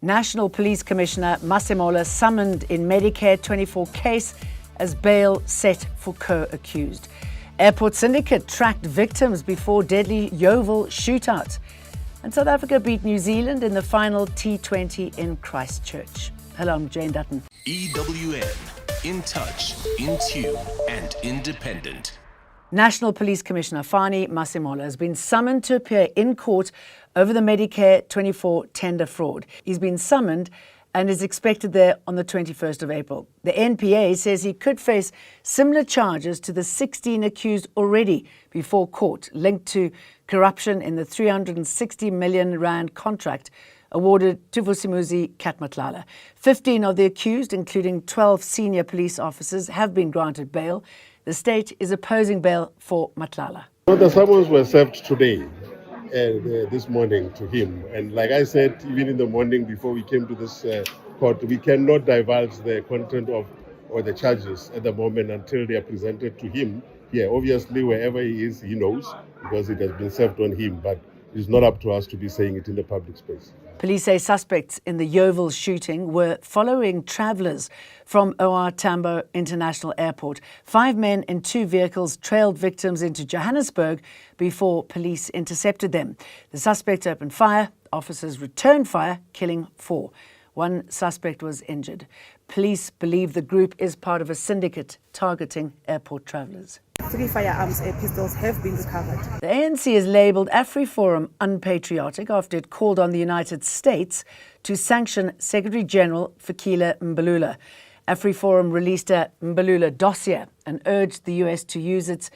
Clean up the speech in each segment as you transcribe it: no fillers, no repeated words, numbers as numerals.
National Police Commissioner Masemola summoned in Medicare24 case as bail set for co-accused. Airport syndicate tracked victims before deadly Yeovil shootout. And South Africa beat New Zealand in the final T20 in Christchurch. Hello, I'm Jane Dutton. EWN, in touch, in tune and independent. National Police Commissioner Fani Masemola has been summoned to appear in court over the Medicare24 tender fraud. He's been summoned and is expected there on the 21st of April. The NPA says he could face similar charges to the 16 accused already before court, linked to corruption in the 360 million rand contract awarded to Vusimuzi Katmatlala. 15 of the accused, including 12 senior police officers, have been granted bail. The state is opposing bail for Matlala. The summons were served today, this morning to him. And like I said, even in the morning before we came to this court, we cannot divulge the content of or the charges at the moment until they are presented to him here. Obviously, wherever he is, he knows because it has been served on him. But it's not up to us to be saying it in the public space. Police say suspects in the Yeovil shooting were following travellers from OR Tambo International Airport. 5 men in 2 vehicles trailed victims into Johannesburg before police intercepted them. The suspects opened fire. Officers returned fire, killing 4. 1 suspect was injured. Police believe the group is part of a syndicate targeting airport travellers. 3 firearms and pistols have been recovered. The ANC has labelled AfriForum unpatriotic after it called on the United States to sanction Secretary General Fikile Mbalula. AfriForum released a Mbalula dossier and urged the US to use its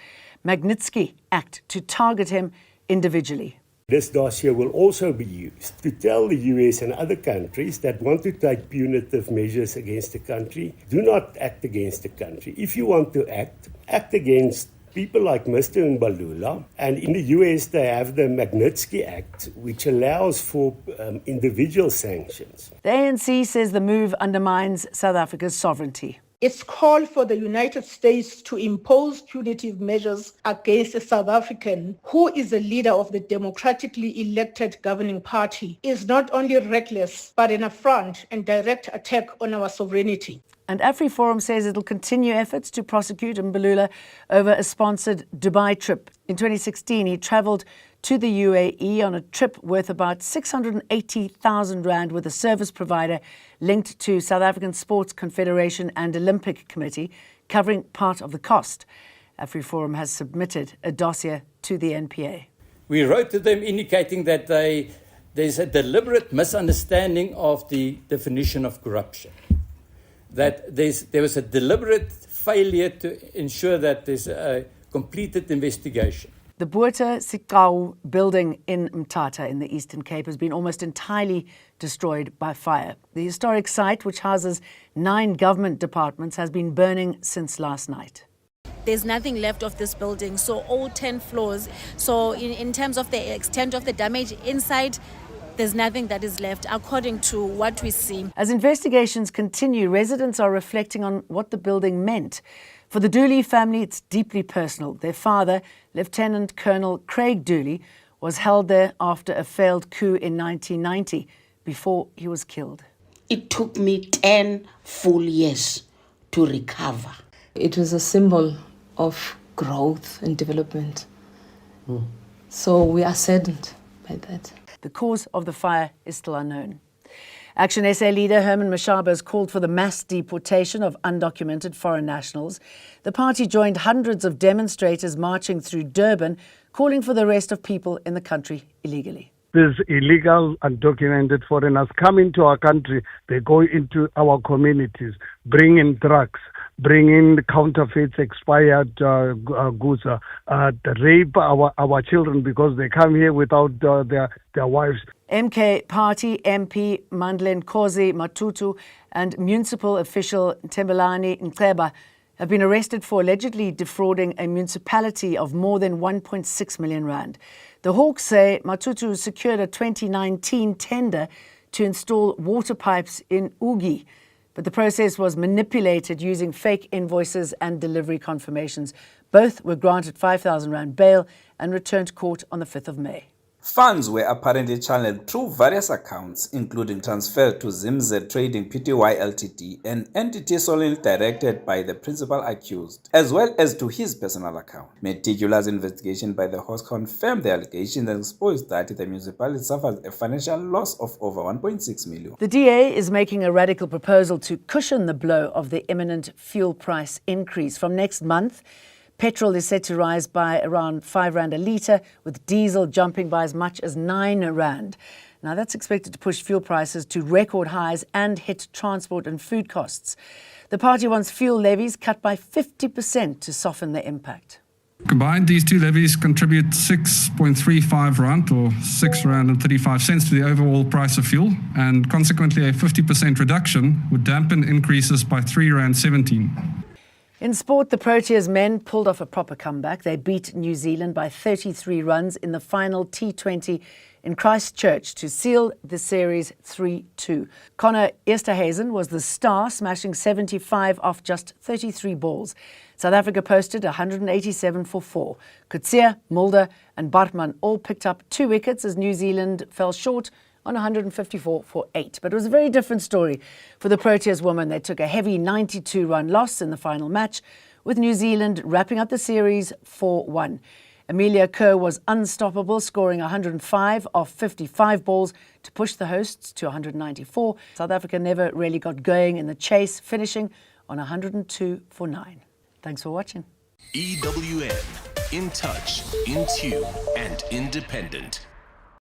Magnitsky Act to target him individually. This dossier will also be used to tell the US and other countries that want to take punitive measures against the country, do not act against the country. If you want to act against people like Mr. Mbalula. And in the US, they have the Magnitsky Act, which allows for individual sanctions. The ANC says the move undermines South Africa's sovereignty. It's called for the United States to impose punitive measures against a South African who is a leader of the democratically elected governing party is not only reckless, but an affront and direct attack on our sovereignty. And AfriForum says it'll continue efforts to prosecute Mbalula over a sponsored Dubai trip. In 2016, he travelled to the UAE on a trip worth about 680,000 rand with a service provider linked to South African Sports Confederation and Olympic Committee, covering part of the cost. AfriForum has submitted a dossier to the NPA. We wrote to them indicating that there's a deliberate misunderstanding of the definition of corruption, that there was a deliberate failure to ensure that there's a completed investigation. The Buerta Sikau building in Mthatha in the Eastern Cape has been almost entirely destroyed by fire. The historic site, which houses 9 government departments, has been burning since last night. There's nothing left of this building, so all 10 floors. So in terms of the extent of the damage inside, there's nothing that is left, according to what we see. As investigations continue, residents are reflecting on what the building meant. For the Dooley family, it's deeply personal. Their father, Lieutenant Colonel Craig Dooley, was held there after a failed coup in 1990, before he was killed. It took me 10 full years to recover. It was a symbol of growth and development. So we are saddened by that. The cause of the fire is still unknown. Action SA leader Herman Mashaba has called for the mass deportation of undocumented foreign nationals. The party joined hundreds of demonstrators marching through Durban, calling for the arrest of people in the country illegally. These illegal, undocumented foreigners come into our country. They go into our communities, bring in drugs, bring in counterfeits, expired goods, rape our children because they come here without their wives. MK Party MP Mandlen Khosi Matutu and municipal official Tembelani Nkeba have been arrested for allegedly defrauding a municipality of more than 1.6 million rand. The Hawks say Matutu secured a 2019 tender to install water pipes in Ugi, but the process was manipulated using fake invoices and delivery confirmations. Both were granted 5,000 rand bail and returned to court on the 5th of May. Funds were apparently channeled through various accounts, including transfer to ZimZ Trading Pty Ltd, an entity solely directed by the principal accused, as well as to his personal account. Meticulous investigation by the host confirmed the allegations and exposed that the municipality suffered a financial loss of over 1.6 million. The DA is making a radical proposal to cushion the blow of the imminent fuel price increase. From next month, petrol is set to rise by around 5 Rand a litre, with diesel jumping by as much as 9 Rand. Now, that's expected to push fuel prices to record highs and hit transport and food costs. The party wants fuel levies cut by 50% to soften the impact. Combined, these two levies contribute 6.35 Rand or 6 Rand and 35 cents to the overall price of fuel, and consequently a 50% reduction would dampen increases by 3 Rand 17. In sport, the Proteas men pulled off a proper comeback. They beat New Zealand by 33 runs in the final T20 in Christchurch to seal the series 3-2. Connor Esterhuizen was the star, smashing 75 off just 33 balls. South Africa posted 187 for 4. Coetzee, Mulder and Bartman all picked up 2 wickets as New Zealand fell short on 154 for 8. But it was a very different story for the Proteas women. They took a heavy 92-run loss in the final match, with New Zealand wrapping up the series 4-1. Amelia Kerr was unstoppable, scoring 105 off 55 balls to push the hosts to 194. South Africa never really got going in the chase, finishing on 102 for 9. Thanks for watching. EWN, in touch, in tune, and independent.